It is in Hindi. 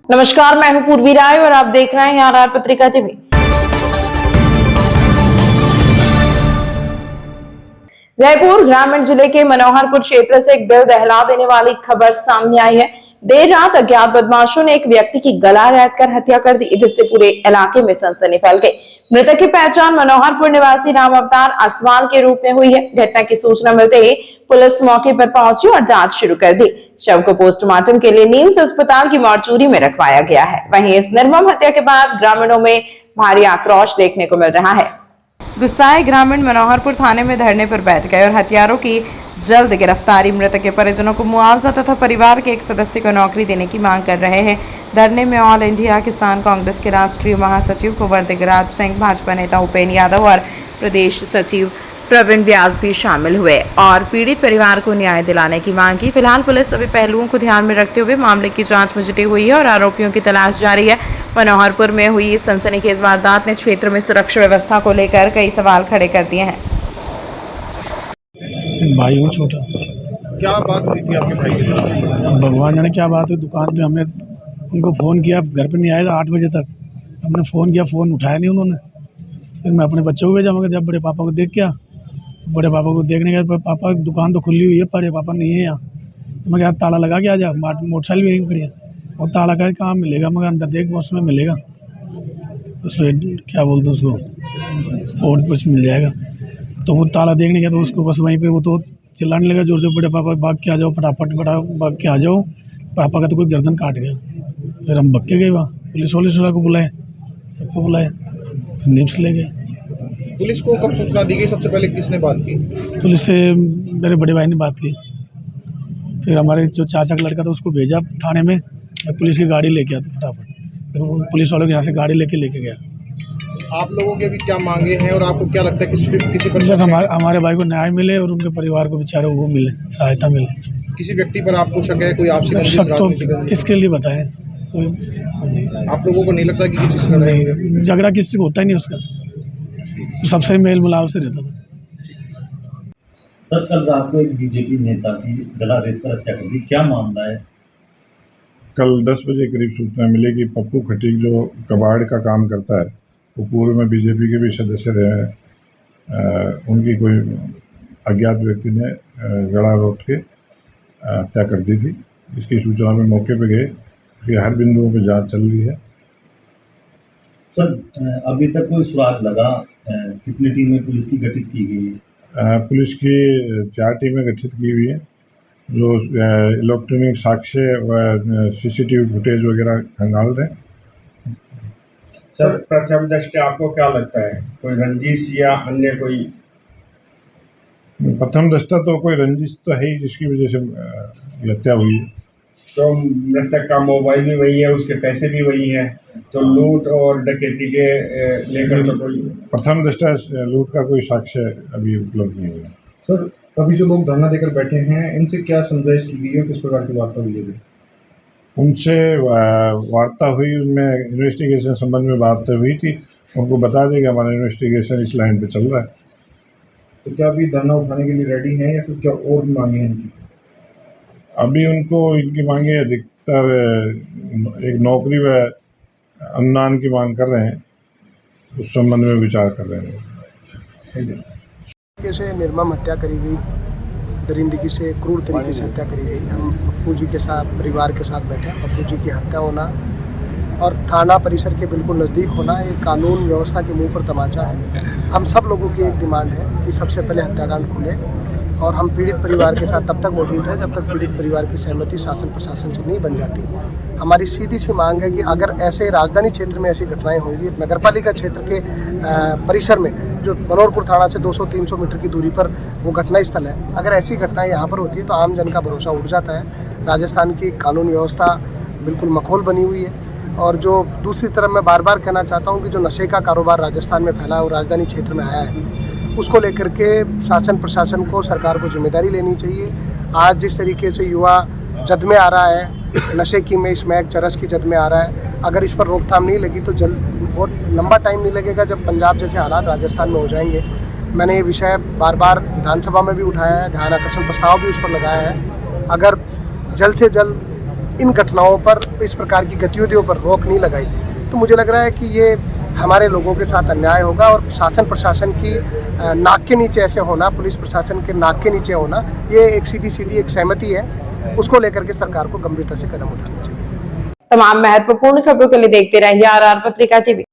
नमस्कार, मैं हूं पूर्वी राय और आप देख रहे हैं आर पत्रिका टीवी। रायपुर ग्रामीण जिले के मनोहरपुर क्षेत्र से एक दिल दहला देने वाली खबर सामने आई है। देर रात अज्ञात बदमाशों ने एक व्यक्ति की गला रेतकर हत्या कर दी, जिससे पूरे इलाके में सनसनी फैल गई। मृतक की पहचान मनोहरपुर निवासी राम अवतार असवाल के रूप में हुई है। घटना की सूचना मिलते ही पुलिस मौके पर पहुंची और जांच शुरू कर दी। शव को पोस्टमार्टम के लिए नीम्स अस्पताल की मॉर्चुरी में रखवाया गया है। वहीं इस निर्मम हत्या के बाद ग्रामीणों में भारी आक्रोश देखने को मिल रहा है। गुस्साए ग्रामीण मनोहरपुर थाने में धरने पर बैठ गए और हत्यारों की जल्द गिरफ्तारी, मृतक के परिजनों को मुआवजा तथा परिवार के एक सदस्य को नौकरी देने की मांग कर रहे हैं। धरने में ऑल इंडिया किसान कांग्रेस के राष्ट्रीय महासचिव कुंवर दिगराज सिंह, भाजपा नेता उपेंद्र यादव और प्रदेश सचिव प्रवीण व्यास भी शामिल हुए और पीड़ित परिवार को न्याय दिलाने की मांग की। फिलहाल पुलिस सभी पहलुओं को ध्यान में रखते हुए मामले की जांच में जुटी हुई है और आरोपियों की तलाश जारी है। मनोहरपुर में हुई इस सनसनीखेज वारदात ने क्षेत्र में सुरक्षा व्यवस्था को लेकर कई सवाल खड़े कर दिए हैं। भाई हूँ छोटा। क्या बात हुई थी आपके भाई के साथ? भगवान जाने क्या बात हुई। दुकान पे हमने उनको फ़ोन किया, घर पे नहीं आए 8 बजे तक। हमने फ़ोन किया, फ़ोन उठाया नहीं उन्होंने। फिर मैं अपने बच्चों को भेजा, मगर जब बड़े पापा को देख के बड़े पापा को देखने के बाद, पापा दुकान तो खुली हुई है, बड़े पापा नहीं है यहाँ। तो मैं यार ताला लगा के आ जा, मोटरसाइकिल भी यहीं खड़ी है और ताला का कहाँ मिलेगा, मगर अंदर देख उसमें मिलेगा, उसमें क्या बोलते हैं उसको, और कुछ मिल जाएगा। तो वो ताला देखने गया तो उसको बस वहीं पे वो तो चिल्लाने लगा जोर से, बड़े पापा भाग के आ जाओ, फटाफट भाग के आ जाओ, पापा का तो कोई गर्दन काट गया। फिर हम भग के गए, वहाँ पुलिस वाले को बुलाए, सबको बुलाए, फिर निम्स ले गए। पुलिस को कब सूचना दी गई? सबसे पहले किसने बात की? पुलिस से मेरे बड़े भाई ने बात की। फिर हमारे जो चाचा का लड़का था उसको भेजा थाने में, मैं पुलिस की गाड़ी लेके आता फटाफट। फिर वो पुलिस वालों के यहाँ से गाड़ी लेके गया। आप लोगों के भी क्या मांगे हैं और आपको क्या लगता है किसी पर बस हमारे भाई को न्याय मिले और उनके परिवार को बेचारे वो मिले, सहायता मिले। किसी व्यक्ति पर आपको शक है? कोई आपसी शक तो किसके लिए बताएं? कोई आप लोगों को नहीं लगता कि किसी से नहीं, झगड़ा किसी को होता ही नहीं उसका, तो सबसे मेल मिलाप से रहता था। सर, कल रात को एक बीजेपी नेता की गला रेतकर हत्या कर दी, क्या मामला है? कल 10 बजे करीब सूचना मिली कि पप्पू खटीक जो कबाड़ का काम करता है, वो पूर्व में बीजेपी के भी सदस्य रहे हैं। उनकी कोई अज्ञात व्यक्ति ने गला रोट के हत्या कर दी थी। इसकी सूचना में मौके पर गए, फिर हर बिंदुओं पर जांच चल रही है। सर, अभी तक कोई सुराग लगा? कितनी टीमें पुलिस की गठित की गई है? पुलिस की 4 टीमें गठित की हुई है, जो इलेक्ट्रॉनिक साक्ष्य व सीसीटीवी फुटेज वगैरह खंगाल रहे हैं। सर, प्रथम दृष्टया आपको क्या लगता है, कोई रंजिश या अन्य कोई? प्रथम दृष्टया तो कोई रंजिश तो है ही जिसकी वजह से ये हत्या हुई है। तो मृतक का मोबाइल भी वही है, उसके पैसे भी वही हैं, तो लूट और डकैती के लेकर तो कोई? प्रथम दृष्टया लूट का कोई साक्ष्य अभी उपलब्ध नहीं हुआ। सर, अभी जो लोग धरना देकर बैठे हैं, इनसे क्या समझाइश की गई है? किस प्रकार की वार्ता हुई है? उनसे वार्ता हुई, उनमें इन्वेस्टिगेशन संबंध में बात हुई थी। उनको बता दें कि हमारा इन्वेस्टिगेशन इस लाइन पे चल रहा है। तो क्या अभी धरना उठाने के लिए रेडी हैं या फिर क्या और भी मांगे हैं इनकी? अभी उनको इनकी मांगे अधिकतर एक नौकरी व अनुदान की मांग कर रहे हैं, उस संबंध में विचार कर रहे हैं। से निर्मम हत्या करी गई, दरिंदगी से क्रूर तरीके से हत्या करी गई। हम पप्पू जी के साथ परिवार के साथ बैठे हैं। पप्पू जी की हत्या होना और थाना परिसर के बिल्कुल नज़दीक होना एक कानून व्यवस्था के मुंह पर तमाचा है। हम सब लोगों की एक डिमांड है कि सबसे पहले हत्याकांड खुले और हम पीड़ित परिवार के साथ तब तक मौजूद हैं जब तक पीड़ित परिवार की सहमति शासन प्रशासन से नहीं बन जाती। हमारी सीधी सी मांग है कि अगर ऐसे राजधानी क्षेत्र में ऐसी घटनाएं होंगी, नगरपालिका क्षेत्र के परिसर में जो मनोहरपुर थाना से 200-300 मीटर की दूरी पर वो घटना स्थल है, अगर ऐसी घटनाएं यहाँ पर होती है तो आम जन का भरोसा उठ जाता है। राजस्थान की कानून व्यवस्था बिल्कुल मखौल बनी हुई है। और जो दूसरी तरफ मैं बार बार कहना चाहता हूँ कि जो नशे का कारोबार राजस्थान में फैला है और राजधानी क्षेत्र में आया है, उसको लेकर के शासन प्रशासन को, सरकार को जिम्मेदारी लेनी चाहिए। आज जिस तरीके से युवा जद में आ रहा है, नशे की में स्मैक चरस की जद में आ रहा है, अगर इस पर रोकथाम नहीं लगी तो जल्द बहुत लंबा टाइम नहीं लगेगा जब पंजाब जैसे हालात राजस्थान में हो जाएंगे। मैंने ये विषय बार बार विधानसभा में भी उठाया है, ध्यान आकर्षण प्रस्ताव भी उस पर लगाया है। अगर जल्द से जल्द इन घटनाओं पर, इस प्रकार की गतिविधियों पर रोक नहीं लगाई, तो मुझे लग रहा है कि ये हमारे लोगों के साथ अन्याय होगा। और शासन प्रशासन की नाक के नीचे ऐसे होना, पुलिस प्रशासन के नाक के नीचे होना, ये एक सीधी सीधी एक सहमति है, उसको लेकर के सरकार को गंभीरता से कदम उठाना चाहिए। तमाम महत्वपूर्ण खबरों के लिए देखते रहिए RR पत्रिका टीवी।